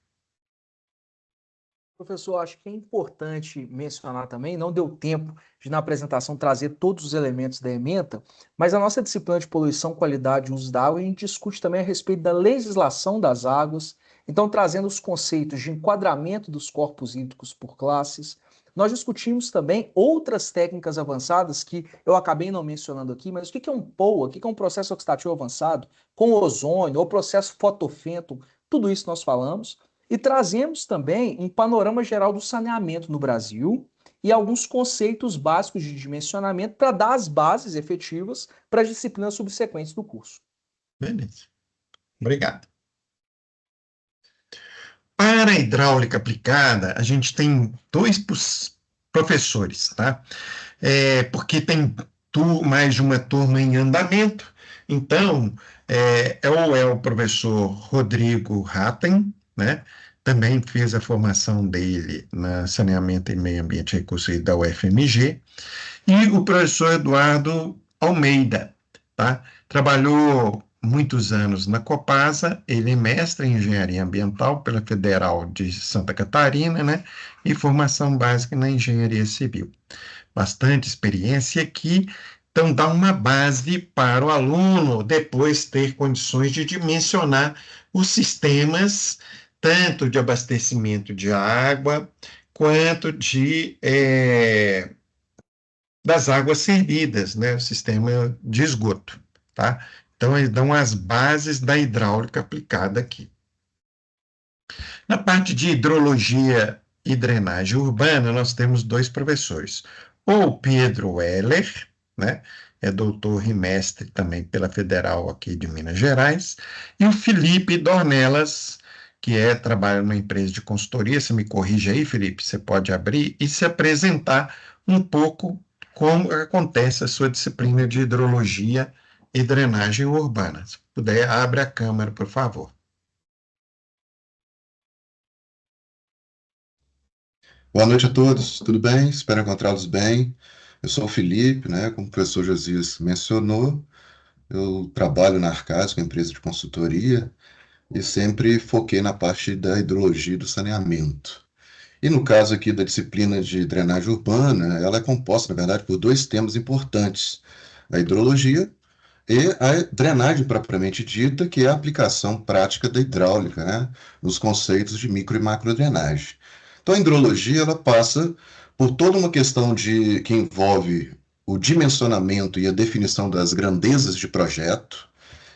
Professor, acho que é importante mencionar também, não deu tempo de na apresentação trazer todos os elementos da ementa, mas a nossa disciplina de poluição, qualidade e uso da água, a gente discute também a respeito da legislação das águas, então trazendo os conceitos de enquadramento dos corpos hídricos por classes. Nós discutimos também outras técnicas avançadas que eu acabei não mencionando aqui, mas o que é um POA, o que é um processo oxidativo avançado, com ozônio, ou processo fotofêton, tudo isso nós falamos. E trazemos também um panorama geral do saneamento no Brasil e alguns conceitos básicos de dimensionamento para dar as bases efetivas para as disciplinas subsequentes do curso. Beleza. Obrigado. Para a hidráulica aplicada, a gente tem dois professores, tá? Porque tem mais de uma turma em andamento, então, ou é o professor Rodrigo Ratten, né? Também fez a formação dele na Saneamento e Meio Ambiente e Recursos da UFMG, e o professor Eduardo Almeida, tá? Trabalhou muitos anos na Copasa, ele é mestre em Engenharia Ambiental pela Federal de Santa Catarina, né? E formação básica na Engenharia Civil. Bastante experiência aqui, então dá uma base para o aluno depois ter condições de dimensionar os sistemas, tanto de abastecimento de água, quanto das águas servidas, né, o sistema de esgoto, tá? Então, eles dão as bases da hidráulica aplicada aqui. Na parte de hidrologia e drenagem urbana, nós temos dois professores. O Pedro Weller, né, é doutor e mestre também pela Federal aqui de Minas Gerais, e o Felipe Dornelas, que trabalha numa empresa de consultoria. Você me corrige aí, Felipe, você pode abrir e se apresentar um pouco como acontece a sua disciplina de hidrologia e drenagem urbana. Se puder, abre a câmera, por favor. Boa noite a todos, tudo bem? Espero encontrá-los bem. Eu sou o Felipe, né? Como o professor Josias mencionou, eu trabalho na Arcas, que é uma empresa de consultoria, e sempre foquei na parte da hidrologia e do saneamento. E no caso aqui da disciplina de drenagem urbana, ela é composta, na verdade, por dois temas importantes: a hidrologia e a drenagem propriamente dita, que é a aplicação prática da hidráulica, né? Nos conceitos de micro e macrodrenagem. Então, a hidrologia ela passa por toda uma questão que envolve o dimensionamento e a definição das grandezas de projeto,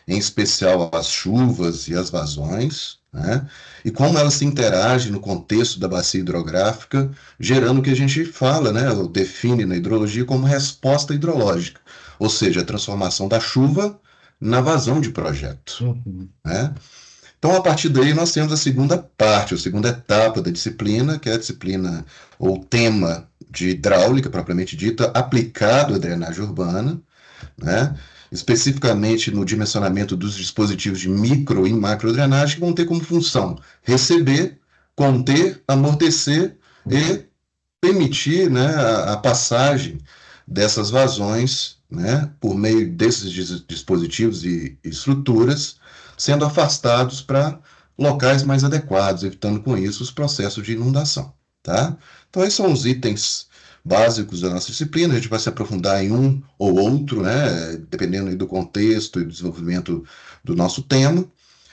em especial as chuvas e as vazões, né? E como elas se interagem no contexto da bacia hidrográfica, gerando o que a gente fala, né? Ou define na hidrologia como resposta hidrológica, ou seja, a transformação da chuva na vazão de projeto, né? Então, a partir daí, nós temos a segunda parte, a segunda etapa da disciplina, que é a disciplina ou tema de hidráulica, propriamente dita, aplicado à drenagem urbana, né? Especificamente no dimensionamento dos dispositivos de micro e macro drenagem, que vão ter como função receber, conter, amortecer e permitir, né, a passagem dessas vazões, né, por meio desses dispositivos e estruturas, sendo afastados para locais mais adequados, evitando com isso os processos de inundação, tá? Então, esses são os itens básicos da nossa disciplina. A gente vai se aprofundar em um ou outro, né, dependendo do contexto e do desenvolvimento do nosso tema,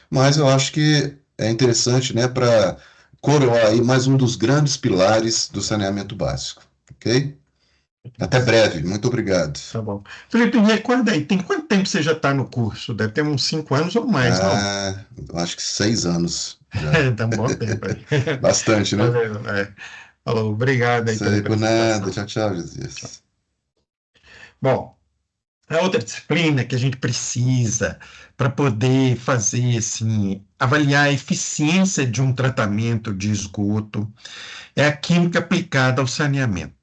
mas eu acho que é interessante, né, para coroar aí mais um dos grandes pilares do saneamento básico, ok? Até breve, muito obrigado. Tá bom. Felipe, me recorda aí, tem quanto tempo você já está no curso? Deve ter uns 5 anos ou mais, não? Eu acho que 6 anos já. Tá um bom tempo aí. Bastante, né? Valeu, falou, obrigado aí Isso pela aí, por nada. apresentação. Tchau, tchau, Jesus. Bom, a outra disciplina que a gente precisa para poder fazer, assim, avaliar a eficiência de um tratamento de esgoto é a química aplicada ao saneamento.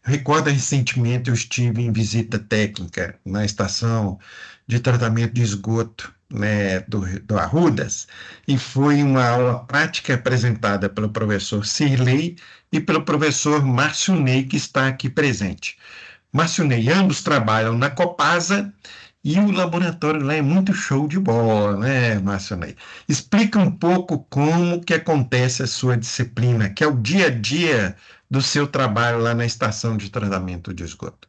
Recordo recentemente eu estive em visita técnica na estação de tratamento de esgoto, né, do Arrudas, e foi uma aula prática apresentada pelo professor Cirlei e pelo professor Márcio Ney, que está aqui presente. Márcio Ney, ambos trabalham na Copasa e o laboratório lá é muito show de bola, né, Márcio Ney? Explica um pouco como que acontece a sua disciplina, que é o dia a dia do seu trabalho lá na estação de tratamento de esgoto.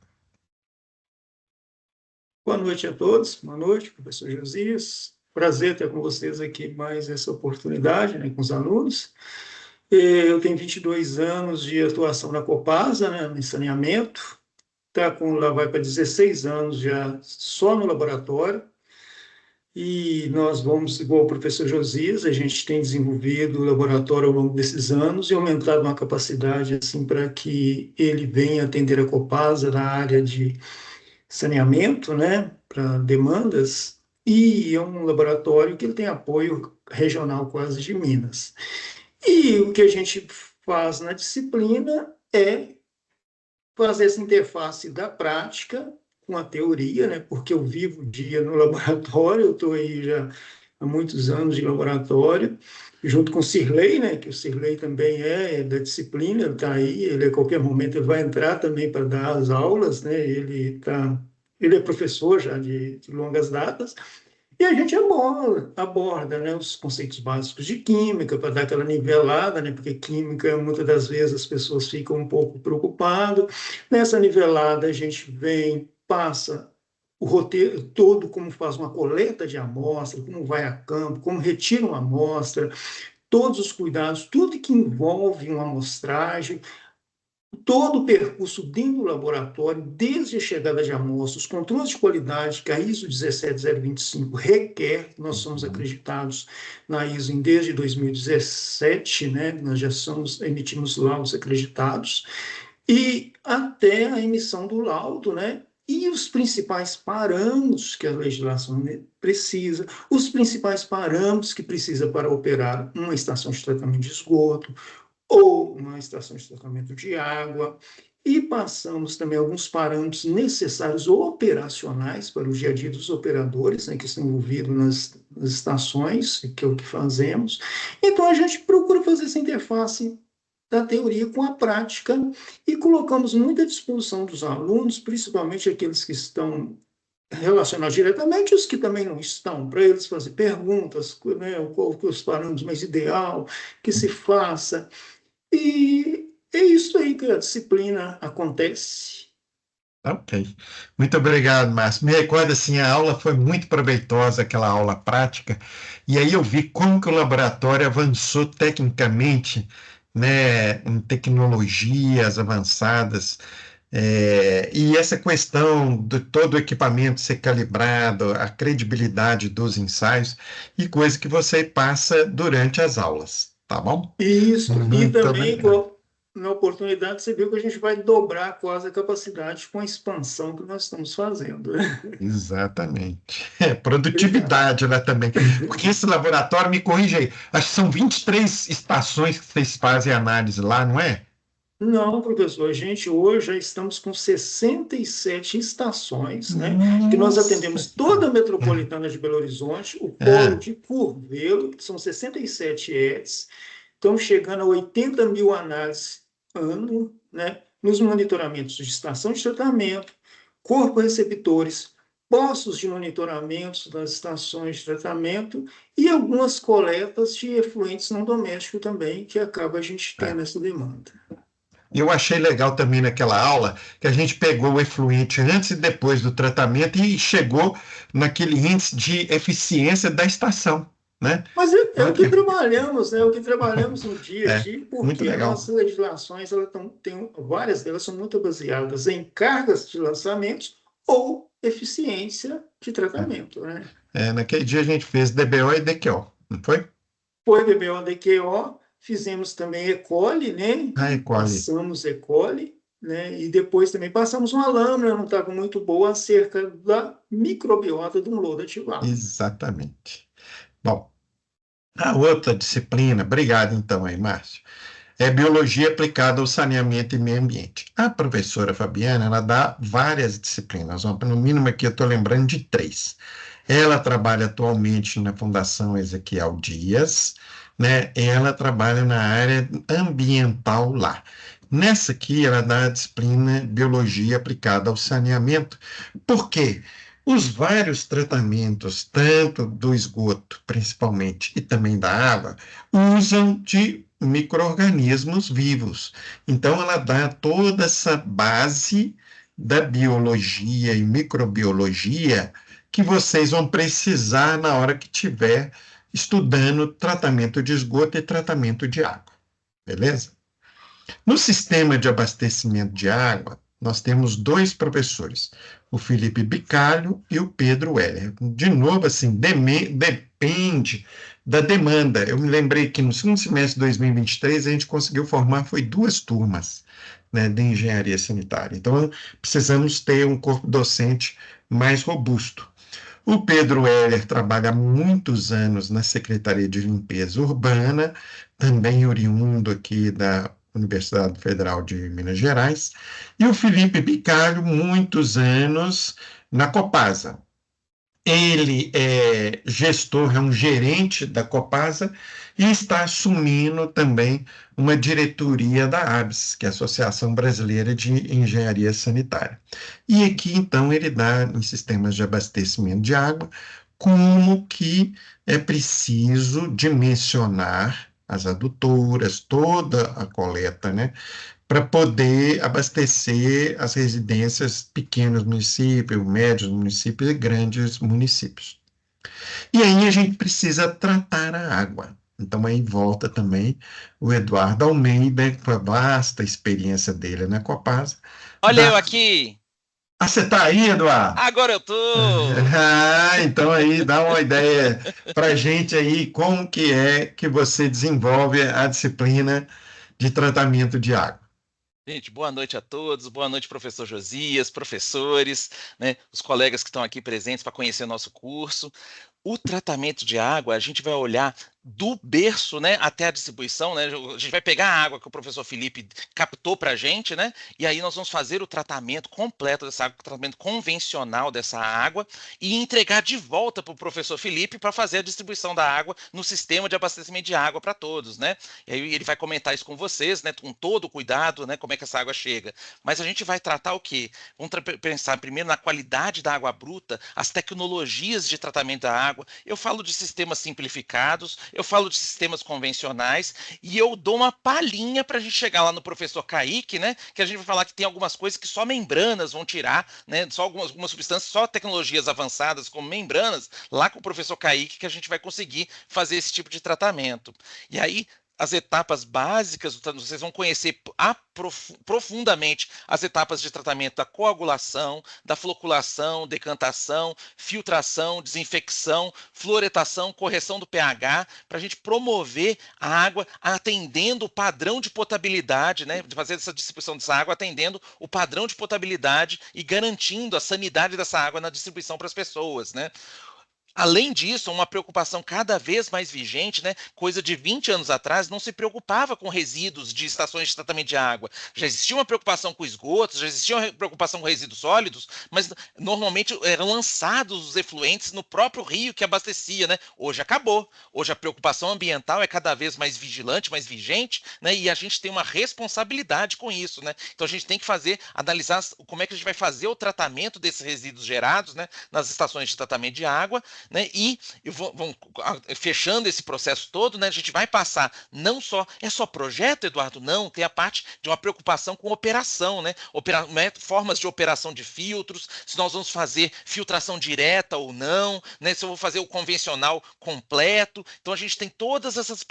Boa noite a todos, boa noite, professor Josias. Prazer ter com vocês aqui mais essa oportunidade, né, com os alunos. Eu tenho 22 anos de atuação na Copasa, né, no saneamento. Lá vai para 16 anos já só no laboratório. E nós vamos, igual o professor Josias, a gente tem desenvolvido o laboratório ao longo desses anos e aumentado uma capacidade assim para que ele venha atender a Copasa na área de saneamento, né, para demandas, e é um laboratório que ele tem apoio regional quase de Minas. E o que a gente faz na disciplina é fazer essa interface da prática com a teoria, né, porque eu vivo o dia no laboratório, eu estou aí já há muitos anos de laboratório, junto com o Cirlei, né, que o Cirlei também é da disciplina, ele está aí, ele a qualquer momento ele vai entrar também para dar as aulas, né, ele é professor já de longas datas, e a gente aborda, né, os conceitos básicos de química, para dar aquela nivelada, né, porque química, muitas das vezes, as pessoas ficam um pouco preocupadas. Nessa nivelada, a gente vem, passa o roteiro todo, como faz uma coleta de amostra, como vai a campo, como retira uma amostra, todos os cuidados, tudo que envolve uma amostragem, todo o percurso dentro do laboratório, desde a chegada de amostras, os controles de qualidade que a ISO 17025 requer, nós somos acreditados na ISO desde 2017, né? Nós já emitimos laudos acreditados, e até a emissão do laudo, né? E os principais parâmetros que a legislação precisa, os principais parâmetros que precisa para operar uma estação de tratamento de esgoto, ou uma estação de tratamento de água, e passamos também alguns parâmetros necessários ou operacionais para o dia a dia dos operadores, né, que estão envolvidos nas estações, que é o que fazemos. Então, a gente procura fazer essa interface da teoria com a prática e colocamos muita disposição dos alunos, principalmente aqueles que estão relacionados diretamente, os que também não estão, para eles fazer perguntas, né, qual que é os parâmetros mais ideal que se faça, e é isso aí que a disciplina acontece. Ok. Muito obrigado, Márcio. Me recordo assim, a aula foi muito proveitosa, aquela aula prática, e aí eu vi como que o laboratório avançou tecnicamente, né, em tecnologias avançadas, e essa questão de todo o equipamento ser calibrado, a credibilidade dos ensaios, e coisa que você passa durante as aulas, tá bom? Isso, e Muito também, obrigado. igual, na oportunidade, você viu que a gente vai dobrar quase a capacidade com a expansão que nós estamos fazendo, né? Exatamente. Obrigado. Produtividade, né, também. Porque esse laboratório, me corrija aí, acho que são 23 estações que vocês fazem análise lá, não é? Não, professor, a gente hoje já estamos com 67 estações, né? Que nós Nossa! atendemos toda a metropolitana de Belo Horizonte, o polo É, de Curvelo, que são 67 ETs, estão chegando a 80 mil análises ano, né? Nos monitoramentos de estação de tratamento, corpo receptores, postos de monitoramento das estações de tratamento e algumas coletas de efluentes não domésticos também, que acaba a gente é. tendo essa demanda. Eu achei legal também naquela aula que a gente pegou o efluente antes e depois do tratamento e chegou naquele índice de eficiência da estação, né? Mas é o que Ok. trabalhamos, né? É o que trabalhamos no dia a É, dia, muito porque as legal. nossas legislações, várias delas são muito baseadas em cargas de lançamentos ou eficiência de tratamento, né? Naquele dia a gente fez DBO e DQO, não foi? Foi DBO, DQO, fizemos também E-coli, né? Ah, Ecole. Passamos E-coli, né? E depois também passamos uma lâmina, não estava muito boa, acerca da microbiota de um lodo ativado. Exatamente. Bom, a outra disciplina, obrigado então aí, Márcio, é biologia aplicada ao saneamento e meio ambiente. A professora Fabiana, ela dá várias disciplinas, no mínimo aqui eu estou lembrando de 3. Ela trabalha atualmente na Fundação Ezequiel Dias, né? Ela trabalha na área ambiental lá. Nessa aqui, ela dá a disciplina Biologia aplicada ao saneamento. Por quê? Os vários tratamentos, tanto do esgoto, principalmente, e também da água, usam de micro-organismos vivos. Então, ela dá toda essa base da biologia e microbiologia que vocês vão precisar na hora que tiver estudando tratamento de esgoto e tratamento de água. Beleza? No sistema de abastecimento de água, nós temos 2 professores, o Felipe Bicalho e o Pedro Weller. De novo, assim, depende da demanda. Eu me lembrei que no segundo semestre de 2023 a gente conseguiu formar, foi 2 turmas, né, de engenharia sanitária. Então, precisamos ter um corpo docente mais robusto. O Pedro Weller trabalha há muitos anos na Secretaria de Limpeza Urbana, também oriundo aqui da Universidade Federal de Minas Gerais, e o Felipe Bicalho, muitos anos na Copasa. Ele é gestor, é um gerente da Copasa e está assumindo também uma diretoria da ABS, que é a Associação Brasileira de Engenharia Sanitária. E aqui, então, ele dá em sistemas de abastecimento de água como que é preciso dimensionar as adutoras, toda a coleta, né, para poder abastecer as residências pequenos municípios, médios municípios e grandes municípios. E aí a gente precisa tratar a água. Então aí volta também o Eduardo Almeida, com a vasta experiência dele na Copasa. Olha eu aqui! Ah, você está aí, Eduardo? Agora eu tô! Então aí dá uma ideia para a gente aí como que é que você desenvolve a disciplina de tratamento de água. Gente, boa noite a todos, boa noite, professor Josias, professores, né, os colegas que estão aqui presentes para conhecer o nosso curso. O tratamento de água, a gente vai olhar do berço, né, até a distribuição, né? A gente vai pegar a água que o professor Felipe captou para a gente, né? E aí nós vamos fazer o tratamento completo dessa água, o tratamento convencional dessa água e entregar de volta para o professor Felipe para fazer a distribuição da água no sistema de abastecimento de água para todos, né? E aí ele vai comentar isso com vocês, né? Com todo o cuidado, né? Como é que essa água chega. Mas a gente vai tratar o quê? Vamos pensar primeiro na qualidade da água bruta, as tecnologias de tratamento da água. Eu falo de sistemas simplificados, eu falo de sistemas convencionais e eu dou uma palhinha para a gente chegar lá no professor Kaique, né? Que a gente vai falar que tem algumas coisas que só membranas vão tirar, né? Só algumas substâncias, só tecnologias avançadas como membranas, lá com o professor Kaique que a gente vai conseguir fazer esse tipo de tratamento. E aí, as etapas básicas, vocês vão conhecer profundamente as etapas de tratamento da coagulação, da floculação, decantação, filtração, desinfecção, fluoretação, correção do pH, para a gente promover a água atendendo o padrão de potabilidade, né? De fazer essa distribuição dessa água atendendo o padrão de potabilidade e garantindo a sanidade dessa água na distribuição para as pessoas, né? Além disso, uma preocupação cada vez mais vigente, né? Coisa de 20 anos atrás, não se preocupava com resíduos de estações de tratamento de água. Já existia uma preocupação com esgotos, já existia uma preocupação com resíduos sólidos, mas normalmente eram lançados os efluentes no próprio rio que abastecia, né? Hoje acabou. Hoje a preocupação ambiental é cada vez mais vigilante, mais vigente, né? E a gente tem uma responsabilidade com isso, né? Então a gente tem que analisar como é que a gente vai fazer o tratamento desses resíduos gerados, né? Nas estações de tratamento de água, né? E vamos fechando esse processo todo, né? A gente vai passar não só, é só projeto, Eduardo? Não, tem a parte de uma preocupação com operação, né? Formas de operação de filtros, se nós vamos fazer filtração direta ou não, né? Se eu vou fazer o convencional completo. Então a gente tem todas essas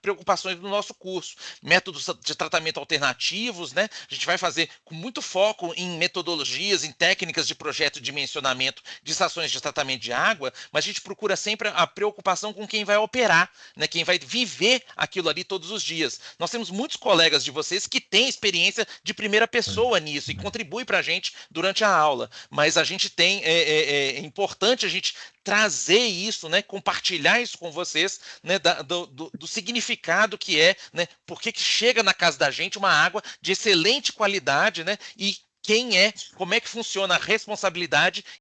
preocupações no nosso curso. Métodos de tratamento alternativos, né? A gente vai fazer com muito foco em metodologias, em técnicas de projeto de dimensionamento de estações de tratamento de água, mas a gente procura sempre a preocupação com quem vai operar, né, quem vai viver aquilo ali todos os dias. Nós temos muitos colegas de vocês que têm experiência de primeira pessoa nisso e contribuem para a gente durante a aula, mas a gente tem, é importante a gente trazer isso, né, compartilhar isso com vocês, né, do significado que é, né, porque que chega na casa da gente uma água de excelente qualidade, né, e como é que funciona a responsabilidade